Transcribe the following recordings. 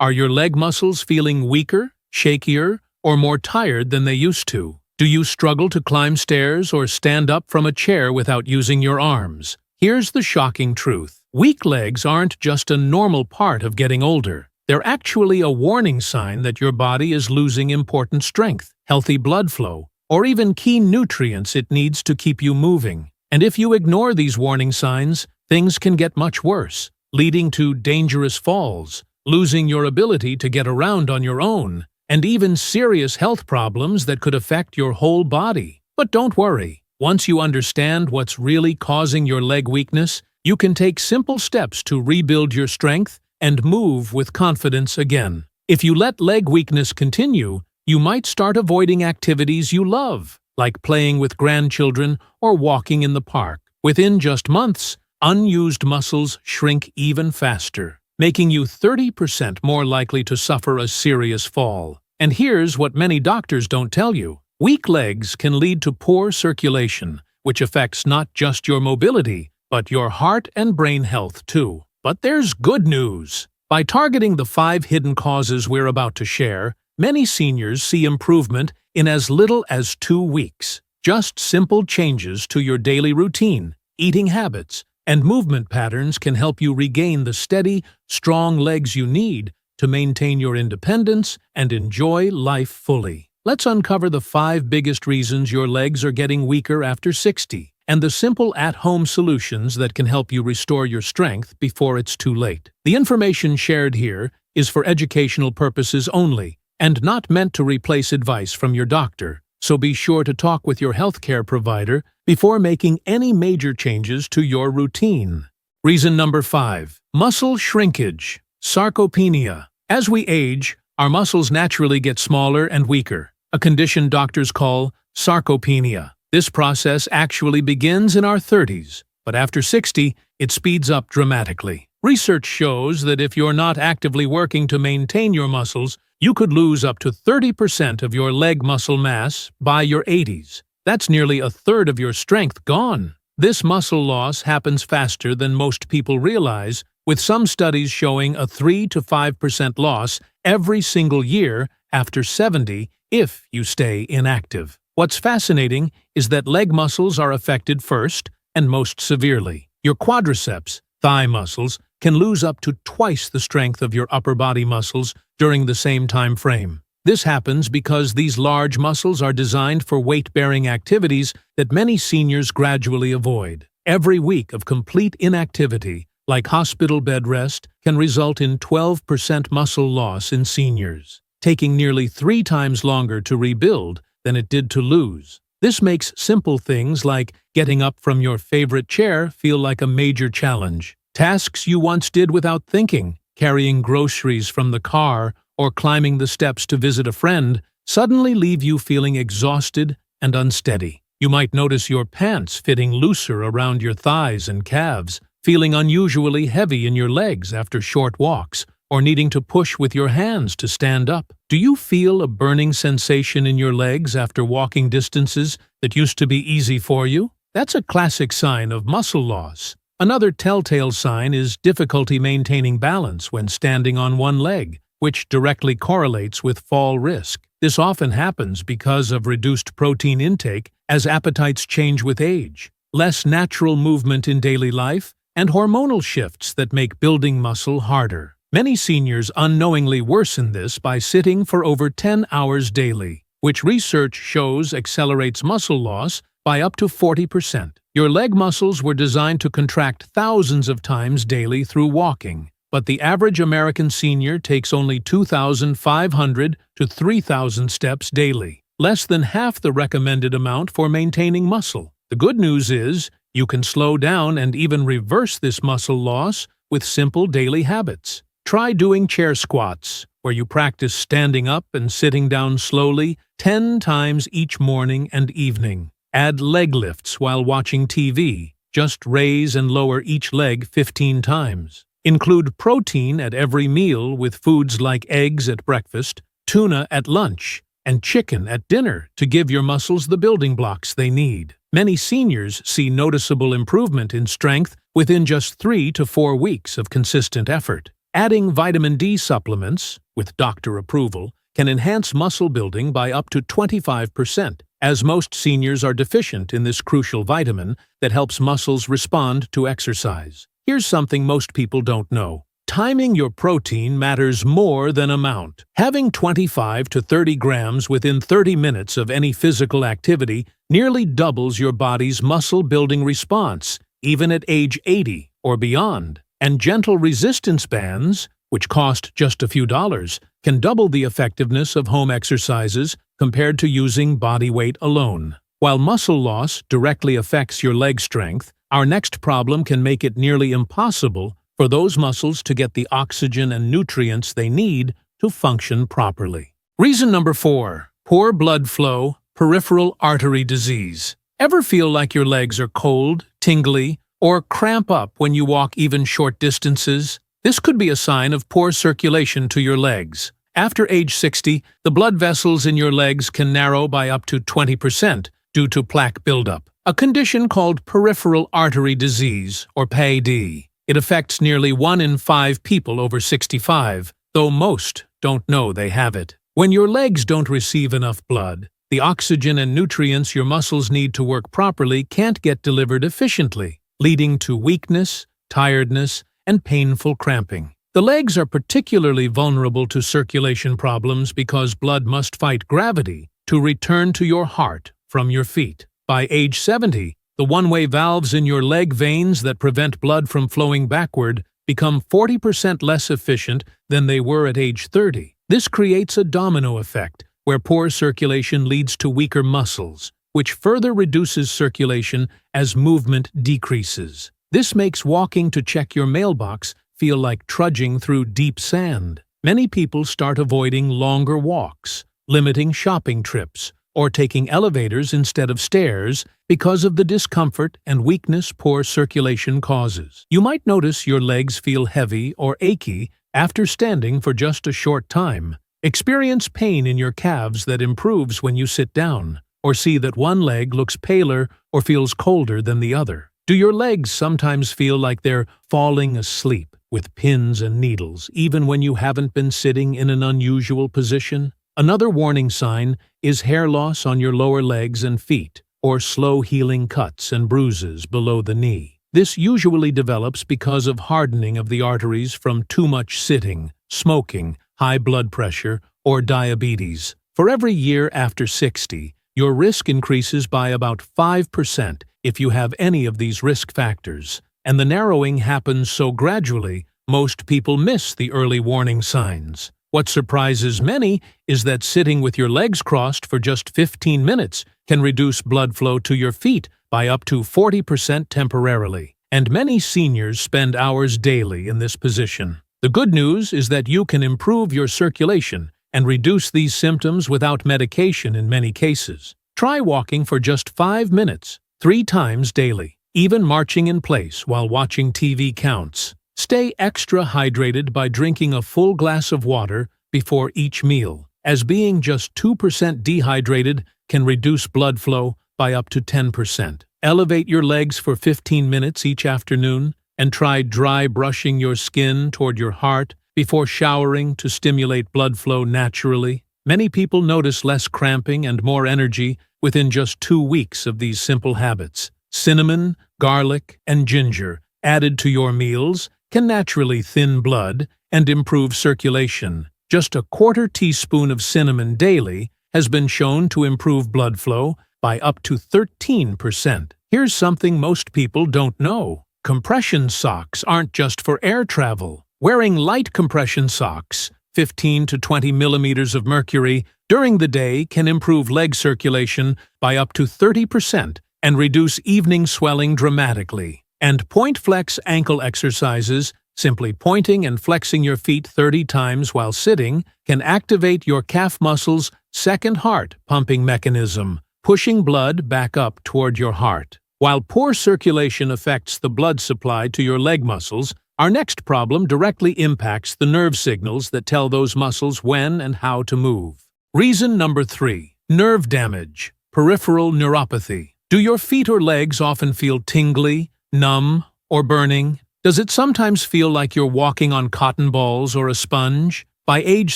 Are your leg muscles feeling weaker, shakier, or more tired than they used to? Do you struggle to climb stairs or stand up from a chair without using your arms? Here's the shocking truth. Weak legs aren't just a normal part of getting older. They're actually a warning sign that your body is losing important strength, healthy blood flow, or even key nutrients it needs to keep you moving. And if you ignore these warning signs, things can get much worse, leading to dangerous falls, losing your ability to get around on your own, and even serious health problems that could affect your whole body. But don't worry. Once you understand what's really causing your leg weakness, you can take simple steps to rebuild your strength and move with confidence again. If you let leg weakness continue, you might start avoiding activities you love, like playing with grandchildren or walking in the park. Within just months, unused muscles shrink even faster, making you 30% more likely to suffer a serious fall. And here's what many doctors don't tell you. Weak legs can lead to poor circulation, which affects not just your mobility, but your heart and brain health too. But there's good news. By targeting the 5 hidden causes we're about to share, many seniors see improvement in as little as 2 weeks. Just simple changes to your daily routine, eating habits, and movement patterns can help you regain the steady, strong legs you need to maintain your independence and enjoy life fully. Let's uncover the 5 biggest reasons your legs are getting weaker after 60, and the simple at-home solutions that can help you restore your strength before it's too late. The information shared here is for educational purposes only, and not meant to replace advice from your doctor, so be sure to talk with your healthcare provider before making any major changes to your routine. Reason number 5. Muscle shrinkage. Sarcopenia. As we age, our muscles naturally get smaller and weaker, a condition doctors call sarcopenia. This process actually begins in our 30s, but after 60, it speeds up dramatically. Research shows that if you're not actively working to maintain your muscles, you could lose up to 30% of your leg muscle mass by your 80s. That's nearly a third of your strength gone. This muscle loss happens faster than most people realize, with some studies showing a 3 to 5% loss every single year after 70 if you stay inactive. What's fascinating is that leg muscles are affected first and most severely. Your quadriceps, thigh muscles, can lose up to twice the strength of your upper body muscles during the same time frame. This happens because these large muscles are designed for weight-bearing activities that many seniors gradually avoid. Every week of complete inactivity, like hospital bed rest, can result in 12% muscle loss in seniors, taking nearly 3 times longer to rebuild than it did to lose. This makes simple things like getting up from your favorite chair feel like a major challenge. Tasks you once did without thinking, carrying groceries from the car or climbing the steps to visit a friend, suddenly leave you feeling exhausted and unsteady. You might notice your pants fitting looser around your thighs and calves, feeling unusually heavy in your legs after short walks, or needing to push with your hands to stand up. Do you feel a burning sensation in your legs after walking distances that used to be easy for you? That's a classic sign of muscle loss. Another telltale sign is difficulty maintaining balance when standing on one leg, which directly correlates with fall risk. This often happens because of reduced protein intake as appetites change with age, less natural movement in daily life, and hormonal shifts that make building muscle harder. Many seniors unknowingly worsen this by sitting for over 10 hours daily, which research shows accelerates muscle loss by up to 40%. Your leg muscles were designed to contract thousands of times daily through walking, but the average American senior takes only 2,500 to 3,000 steps daily, less than half the recommended amount for maintaining muscle. The good news is, you can slow down and even reverse this muscle loss with simple daily habits. Try doing chair squats, where you practice standing up and sitting down slowly 10 times each morning and evening. Add leg lifts while watching TV. Just raise and lower each leg 15 times. Include protein at every meal with foods like eggs at breakfast, tuna at lunch, and chicken at dinner to give your muscles the building blocks they need. Many seniors see noticeable improvement in strength within just 3 to 4 weeks of consistent effort. Adding vitamin D supplements, with doctor approval, can enhance muscle building by up to 25%, as most seniors are deficient in this crucial vitamin that helps muscles respond to exercise. Here's something most people don't know. Timing your protein matters more than amount. Having 25 to 30 grams within 30 minutes of any physical activity nearly doubles your body's muscle-building response, even at age 80 or beyond. And gentle resistance bands, which cost just a few dollars, can double the effectiveness of home exercises compared to using body weight alone. While muscle loss directly affects your leg strength, our next problem can make it nearly impossible for those muscles to get the oxygen and nutrients they need to function properly. Reason number 4. Poor blood flow, peripheral artery disease. Ever feel like your legs are cold, tingly, or cramp up when you walk even short distances? This could be a sign of poor circulation to your legs. After age 60, the blood vessels in your legs can narrow by up to 20% due to plaque buildup, a condition called peripheral artery disease, or PAD. It affects nearly 1 in 5 people over 65, though most don't know they have it. When your legs don't receive enough blood, the oxygen and nutrients your muscles need to work properly can't get delivered efficiently, leading to weakness, tiredness, and painful cramping. The legs are particularly vulnerable to circulation problems because blood must fight gravity to return to your heart from your feet. By age 70, the one-way valves in your leg veins that prevent blood from flowing backward become 40% less efficient than they were at age 30. This creates a domino effect, where poor circulation leads to weaker muscles, which further reduces circulation as movement decreases. This makes walking to check your mailbox feel like trudging through deep sand. Many people start avoiding longer walks, limiting shopping trips, or taking elevators instead of stairs because of the discomfort and weakness poor circulation causes. You might notice your legs feel heavy or achy after standing for just a short time. Experience pain in your calves that improves when you sit down, or see that one leg looks paler or feels colder than the other. Do your legs sometimes feel like they're falling asleep with pins and needles, even when you haven't been sitting in an unusual position? Another warning sign is hair loss on your lower legs and feet, or slow-healing cuts and bruises below the knee. This usually develops because of hardening of the arteries from too much sitting, smoking, high blood pressure, or diabetes. For every year after 60, your risk increases by about 5% if you have any of these risk factors, and the narrowing happens so gradually, most people miss the early warning signs. What surprises many is that sitting with your legs crossed for just 15 minutes can reduce blood flow to your feet by up to 40% temporarily, and many seniors spend hours daily in this position. The good news is that you can improve your circulation and reduce these symptoms without medication in many cases. Try walking for just 5 minutes, 3 times daily. Even marching in place while watching TV counts. Stay extra hydrated by drinking a full glass of water before each meal, as being just 2% dehydrated can reduce blood flow by up to 10%. Elevate your legs for 15 minutes each afternoon, and try dry brushing your skin toward your heart before showering to stimulate blood flow naturally. Many people notice less cramping and more energy within just 2 weeks of these simple habits. Cinnamon, garlic, and ginger added to your meals can naturally thin blood and improve circulation. Just a quarter teaspoon of cinnamon daily has been shown to improve blood flow by up to 13%. Here's something most people don't know. Compression socks aren't just for air travel. Wearing light compression socks, 15 to 20 millimeters of mercury, during the day can improve leg circulation by up to 30% and reduce evening swelling dramatically. And point flex ankle exercises, simply pointing and flexing your feet 30 times while sitting, can activate your calf muscles' second heart pumping mechanism, pushing blood back up toward your heart. While poor circulation affects the blood supply to your leg muscles, our next problem directly impacts the nerve signals that tell those muscles when and how to move. Reason number 3. Nerve damage, peripheral neuropathy. Do your feet or legs often feel tingly, numb, or burning? Does it sometimes feel like you're walking on cotton balls or a sponge? By age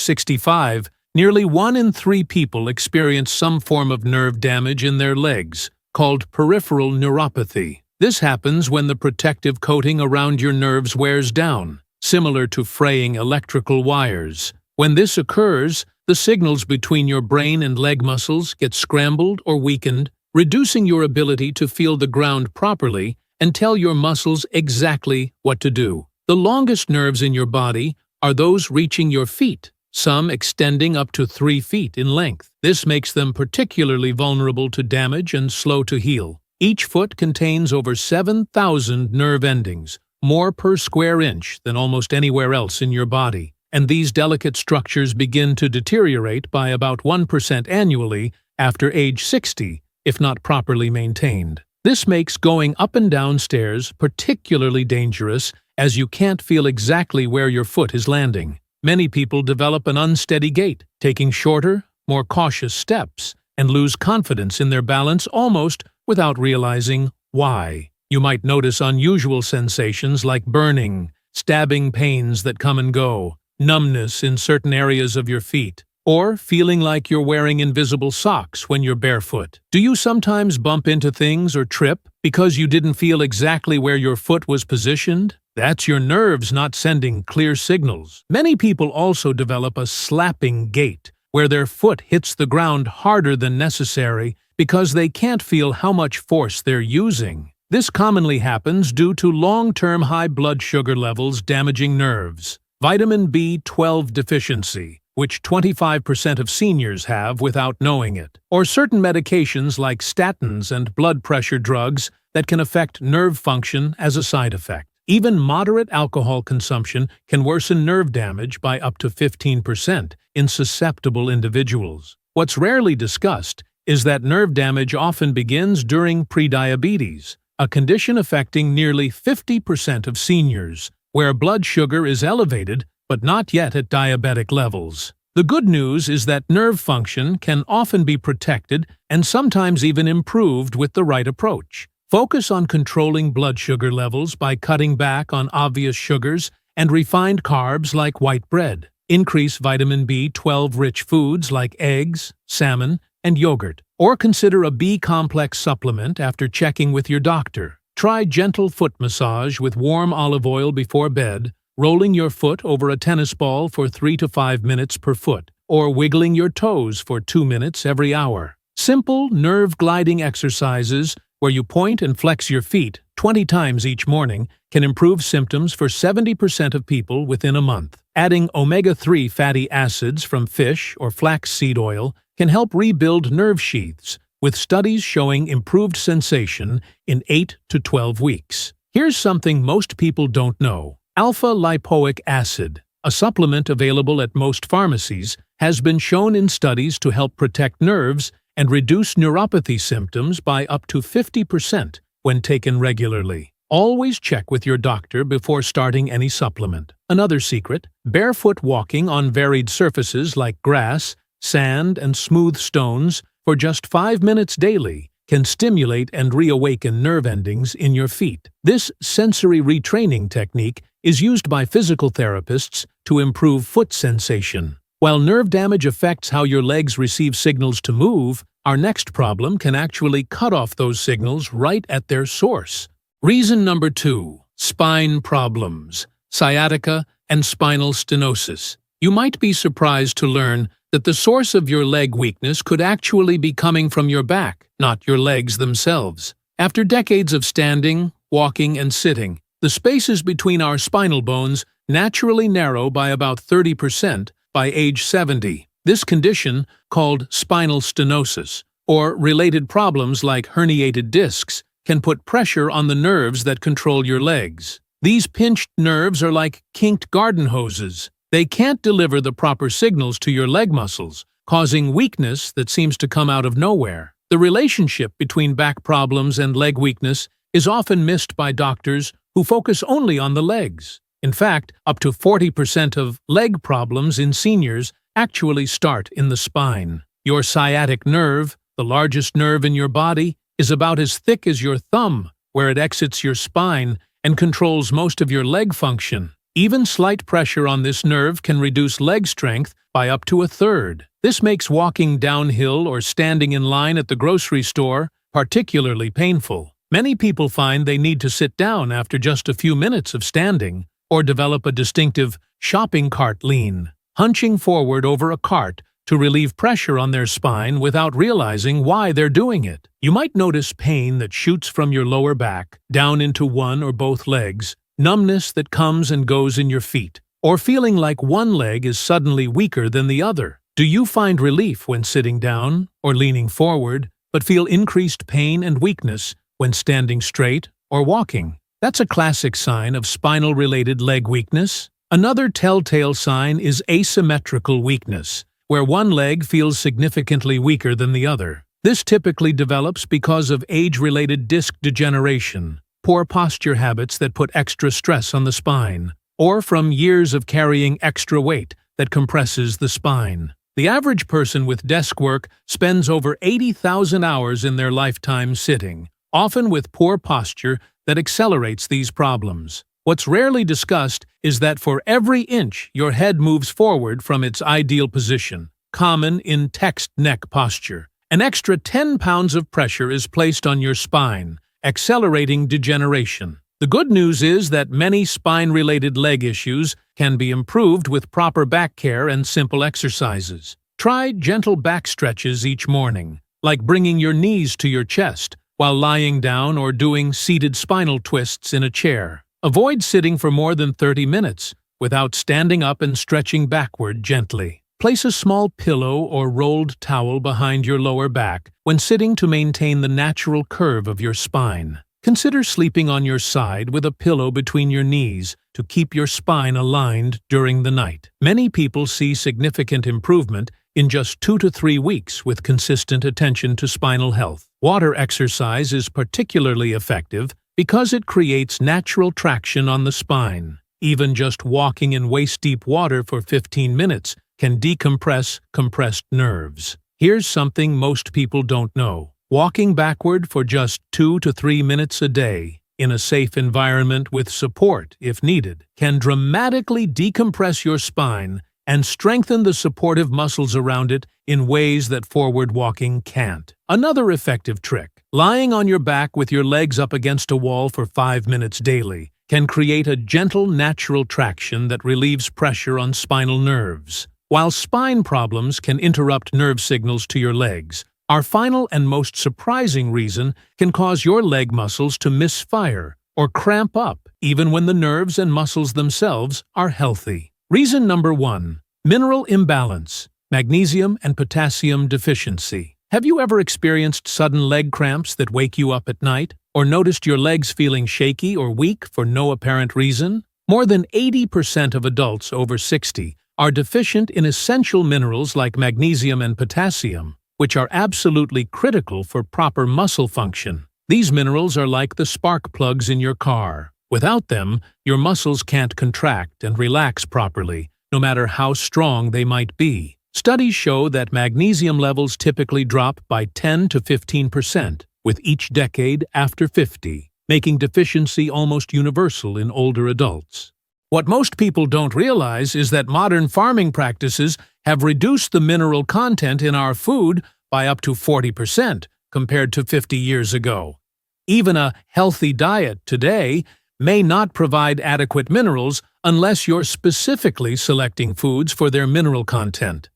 65, nearly 1 in 3 people experience some form of nerve damage in their legs, called peripheral neuropathy. This happens when the protective coating around your nerves wears down, similar to fraying electrical wires. When this occurs, the signals between your brain and leg muscles get scrambled or weakened, reducing your ability to feel the ground properly and tell your muscles exactly what to do. The longest nerves in your body are those reaching your feet, some extending up to 3 feet in length. This makes them particularly vulnerable to damage and slow to heal. Each foot contains over 7,000 nerve endings, more per square inch than almost anywhere else in your body. And these delicate structures begin to deteriorate by about 1% annually after age 60, if not properly maintained. This makes going up and down stairs particularly dangerous, as you can't feel exactly where your foot is landing. Many people develop an unsteady gait, taking shorter, more cautious steps, and lose confidence in their balance almost without realizing why. You might notice unusual sensations like burning, stabbing pains that come and go, numbness in certain areas of your feet, or feeling like you're wearing invisible socks when you're barefoot. Do you sometimes bump into things or trip because you didn't feel exactly where your foot was positioned? That's your nerves not sending clear signals. Many people also develop a slapping gait, where their foot hits the ground harder than necessary because they can't feel how much force they're using. This commonly happens due to long-term high blood sugar levels damaging nerves. Vitamin B12 deficiency, which 25% of seniors have without knowing it, or certain medications like statins and blood pressure drugs that can affect nerve function as a side effect. Even moderate alcohol consumption can worsen nerve damage by up to 15% in susceptible individuals. What's rarely discussed is that nerve damage often begins during prediabetes, a condition affecting nearly 50% of seniors, where blood sugar is elevated but not yet at diabetic levels. The good news is that nerve function can often be protected and sometimes even improved with the right approach. Focus on controlling blood sugar levels by cutting back on obvious sugars and refined carbs like white bread. Increase vitamin B12-rich foods like eggs, salmon, and yogurt. Or consider a B-complex supplement after checking with your doctor. Try gentle foot massage with warm olive oil before bed, rolling your foot over a tennis ball for 3 to 5 minutes per foot, or wiggling your toes for 2 minutes every hour. Simple nerve gliding exercises where you point and flex your feet 20 times each morning can improve symptoms for 70% of people within a month. Adding omega-3 fatty acids from fish or flaxseed oil can help rebuild nerve sheaths, with studies showing improved sensation in 8 to 12 weeks. Here's something most people don't know. Alpha-lipoic acid, a supplement available at most pharmacies, has been shown in studies to help protect nerves and reduce neuropathy symptoms by up to 50% when taken regularly. Always check with your doctor before starting any supplement. Another secret: barefoot walking on varied surfaces like grass, sand, and smooth stones for just 5 minutes daily can stimulate and reawaken nerve endings in your feet. This sensory retraining technique is used by physical therapists to improve foot sensation. While nerve damage affects how your legs receive signals to move, our next problem can actually cut off those signals right at their source. Reason number 2: spine problems, sciatica, and spinal stenosis. You might be surprised to learn that the source of your leg weakness could actually be coming from your back, not your legs themselves. After decades of standing, walking, and sitting, the spaces between our spinal bones naturally narrow by about 30% by age 70. This condition, called spinal stenosis, or related problems like herniated discs, can put pressure on the nerves that control your legs. These pinched nerves are like kinked garden hoses. They can't deliver the proper signals to your leg muscles, causing weakness that seems to come out of nowhere. The relationship between back problems and leg weakness is often missed by doctors who focus only on the legs. In fact, up to 40% of leg problems in seniors actually start in the spine. Your sciatic nerve, the largest nerve in your body, is about as thick as your thumb, where it exits your spine and controls most of your leg function. Even slight pressure on this nerve can reduce leg strength by up to a third. This makes walking downhill or standing in line at the grocery store particularly painful. Many people find they need to sit down after just a few minutes of standing, or develop a distinctive shopping cart lean, hunching forward over a cart to relieve pressure on their spine without realizing why they're doing it. You might notice pain that shoots from your lower back down into one or both legs, numbness that comes and goes in your feet, or feeling like one leg is suddenly weaker than the other. Do you find relief when sitting down or leaning forward, but feel increased pain and weakness when standing straight or walking? That's a classic sign of spinal-related leg weakness. Another telltale sign is asymmetrical weakness, where one leg feels significantly weaker than the other. This typically develops because of age-related disc degeneration, poor posture habits that put extra stress on the spine, or from years of carrying extra weight that compresses the spine. The average person with desk work spends over 80,000 hours in their lifetime sitting, often with poor posture that accelerates these problems. What's rarely discussed is that for every inch your head moves forward from its ideal position, common in text neck posture, an extra 10 pounds of pressure is placed on your spine, accelerating degeneration. The good news is that many spine-related leg issues can be improved with proper back care and simple exercises. Try gentle back stretches each morning, like bringing your knees to your chest while lying down or doing seated spinal twists in a chair. Avoid sitting for more than 30 minutes without standing up and stretching backward gently. Place a small pillow or rolled towel behind your lower back when sitting to maintain the natural curve of your spine. Consider sleeping on your side with a pillow between your knees to keep your spine aligned during the night. Many people see significant improvement in just 2 to 3 weeks with consistent attention to spinal health. Water exercise is particularly effective because it creates natural traction on the spine. Even just walking in waist-deep water for 15 minutes can decompress compressed nerves. Here's something most people don't know. Walking backward for just 2 to 3 minutes a day, in a safe environment with support if needed, can dramatically decompress your spine and strengthen the supportive muscles around it in ways that forward walking can't. Another effective trick: lying on your back with your legs up against a wall for 5 minutes daily can create a gentle, natural traction that relieves pressure on spinal nerves. While spine problems can interrupt nerve signals to your legs, our final and most surprising reason can cause your leg muscles to misfire or cramp up even when the nerves and muscles themselves are healthy. Reason number 1: mineral imbalance, magnesium and potassium deficiency. Have you ever experienced sudden leg cramps that wake you up at night, or noticed your legs feeling shaky or weak for no apparent reason? More than 80% of adults over 60 are deficient in essential minerals like magnesium and potassium, which are absolutely critical for proper muscle function. These minerals are like the spark plugs in your car. Without them, your muscles can't contract and relax properly, no matter how strong they might be. Studies show that magnesium levels typically drop by 10 to 15% with each decade after 50, making deficiency almost universal in older adults. What most people don't realize is that modern farming practices have reduced the mineral content in our food by up to 40% compared to 50 years ago. Even a healthy diet today may not provide adequate minerals unless you're specifically selecting foods for their mineral content.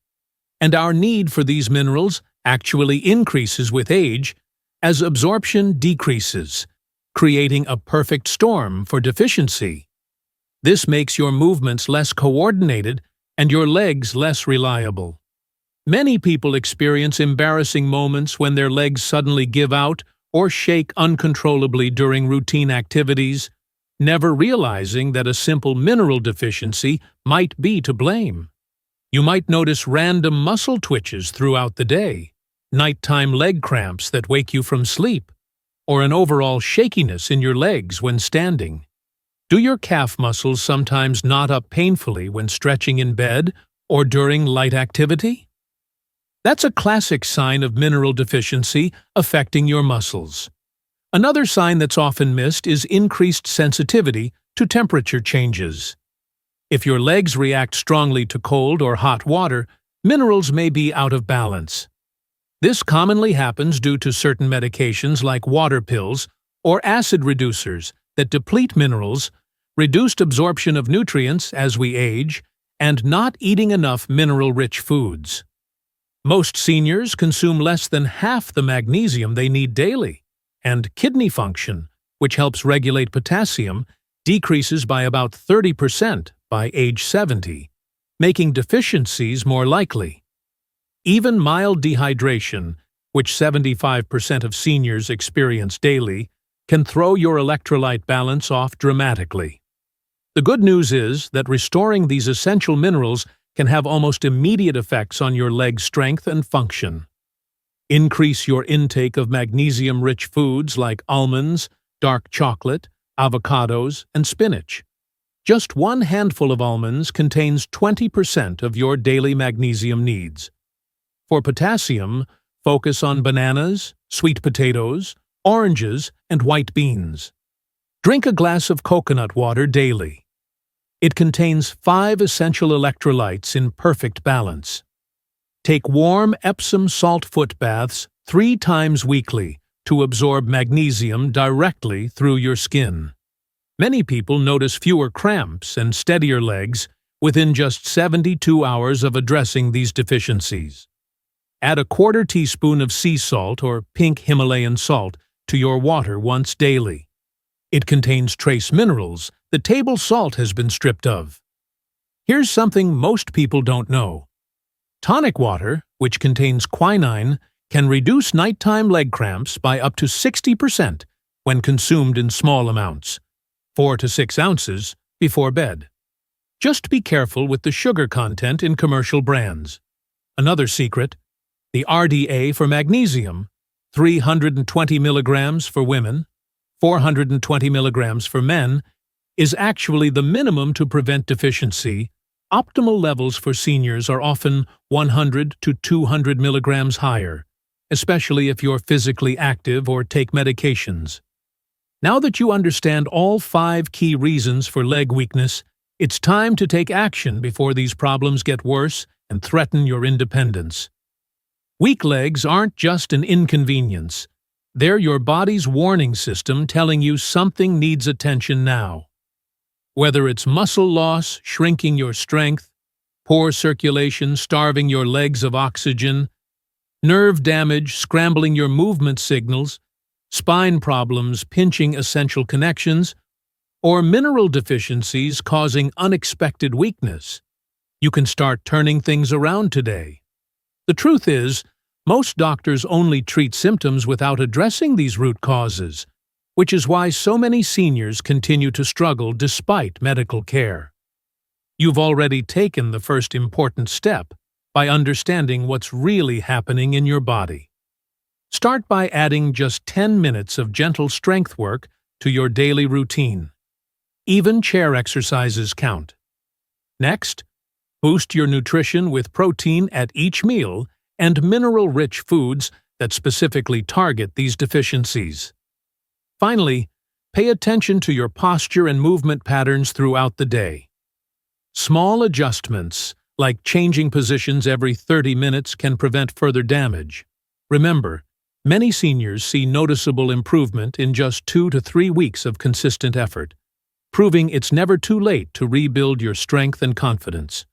And our need for these minerals actually increases with age as absorption decreases, creating a perfect storm for deficiency. This makes your movements less coordinated and your legs less reliable. Many people experience embarrassing moments when their legs suddenly give out or shake uncontrollably during routine activities, never realizing that a simple mineral deficiency might be to blame. You might notice random muscle twitches throughout the day, nighttime leg cramps that wake you from sleep, or an overall shakiness in your legs when standing. Do your calf muscles sometimes knot up painfully when stretching in bed or during light activity? That's a classic sign of mineral deficiency affecting your muscles. Another sign that's often missed is increased sensitivity to temperature changes. If your legs react strongly to cold or hot water, minerals may be out of balance. This commonly happens due to certain medications like water pills or acid reducers that deplete minerals, reduced absorption of nutrients as we age, and not eating enough mineral-rich foods. Most seniors consume less than half the magnesium they need daily, and kidney function, which helps regulate potassium, decreases by about 30% by age 70, making deficiencies more likely. Even mild dehydration, which 75% of seniors experience daily, can throw your electrolyte balance off dramatically. The good news is that restoring these essential minerals can have almost immediate effects on your leg strength and function. Increase your intake of magnesium-rich foods like almonds, dark chocolate, avocados, and spinach. Just one handful of almonds contains 20% of your daily magnesium needs. For potassium, focus on bananas, sweet potatoes, oranges, and white beans. Drink a glass of coconut water daily. It contains 5 essential electrolytes in perfect balance. Take warm Epsom salt foot baths 3 times weekly to absorb magnesium directly through your skin. Many people notice fewer cramps and steadier legs within just 72 hours of addressing these deficiencies. Add a quarter teaspoon of sea salt or pink Himalayan salt to your water once daily. It contains trace minerals that table salt has been stripped of. Here's something most people don't know. Tonic water, which contains quinine, can reduce nighttime leg cramps by up to 60% when consumed in small amounts, 4 to 6 ounces, before bed. Just be careful with the sugar content in commercial brands. Another secret, the RDA for magnesium, 320 milligrams for women, 420 milligrams for men, is actually the minimum to prevent deficiency. Optimal levels for seniors are often 100 to 200 milligrams higher, especially if you're physically active or take medications. Now that you understand all 5 key reasons for leg weakness, it's time to take action before these problems get worse and threaten your independence. Weak legs aren't just an inconvenience. They're your body's warning system telling you something needs attention now. Whether it's muscle loss, shrinking your strength, poor circulation, starving your legs of oxygen, nerve damage, scrambling your movement signals, spine problems, pinching essential connections, or mineral deficiencies causing unexpected weakness, you can start turning things around today. The truth is, most doctors only treat symptoms without addressing these root causes, which is why so many seniors continue to struggle despite medical care. You've already taken the first important step by understanding what's really happening in your body. Start by adding just 10 minutes of gentle strength work to your daily routine. Even chair exercises count. Next, boost your nutrition with protein at each meal and mineral-rich foods that specifically target these deficiencies. Finally, pay attention to your posture and movement patterns throughout the day. Small adjustments, like changing positions every 30 minutes, can prevent further damage. Remember, many seniors see noticeable improvement in just 2 to 3 weeks of consistent effort, proving it's never too late to rebuild your strength and confidence.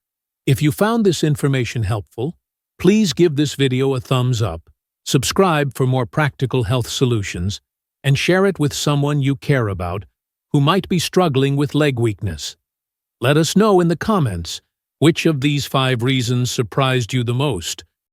If you found this information helpful, please give this video a thumbs up, subscribe for more practical health solutions, and share it with someone you care about who might be struggling with leg weakness. Let us know in the comments which of these 5 reasons surprised you the most